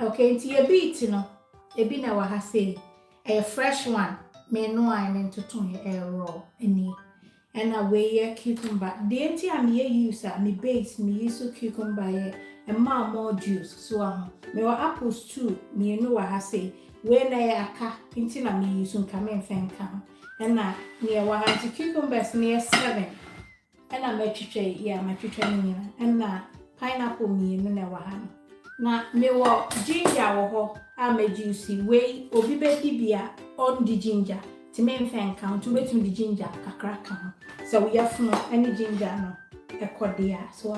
Okay, nti ye beet no. Ebi na wa ha say. A fresh one. Me no I into tone raw any. And a way cucumber. The anti am ye use me base me use cucumber ye and more juice. So me were apples too, me no I say. When I aka into na me use come and fan come. And na near 100 cucumbers near 7. And I met you yeah, my chicken and na pineapple me in the wahano. Na me wa ginger wo ho a me juicy way obi be bibia on the ginger. To me fan count to wait me the ginger kakra kan. So we have no any ginger no e kodia so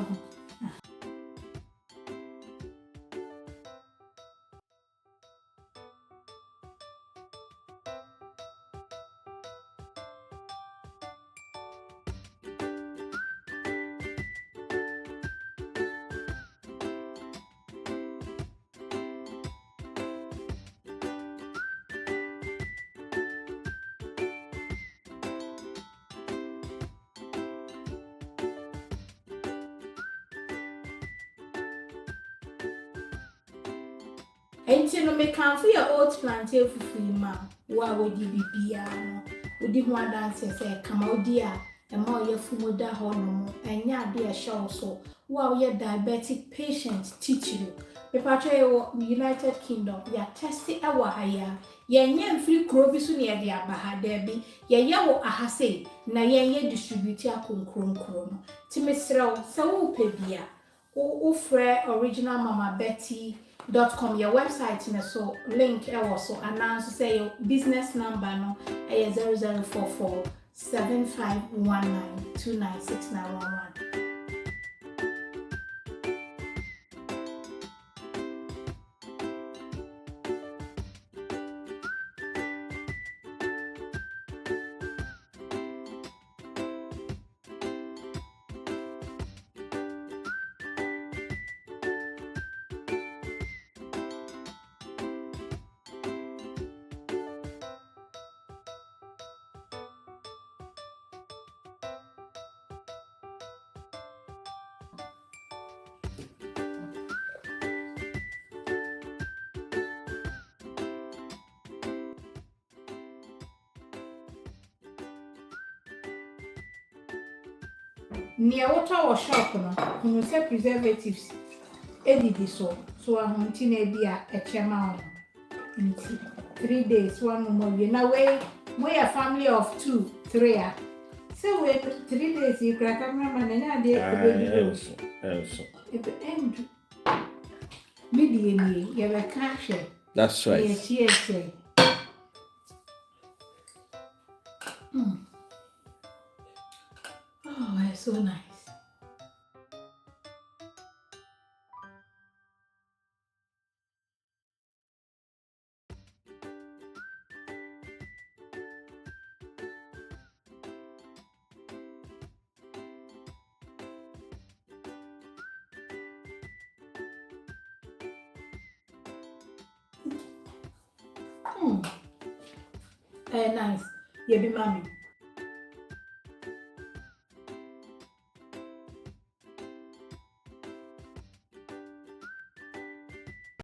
enti no me kan for your oat plantain fufu ma wa wodi bibia no wodi ho adanse se kama odi a e ma oye fumoda ho no enya ade e hye so wa oye diabetic patient teach you pepatwa United Kingdom ya test e wa haya ye nya mfiri kro bi so ne ye de abaha da bi ye ye wo ahase na ye distribute akonkronkro no ti mesrew se wo pebia wo frɛ original mama betty.com your website na so link e wo so announce say your business number no e 0044 7519 296911. Near water or shop no, you say preservatives. Edidi so ahunti na bia a chema on 3 days one more you na we a family of 2 3 ah so we 3 days you crack cameraman na dey also end media ni you be cash. That's right. Yes. Oh, it's so nice. Nice. Yeah, be mommy.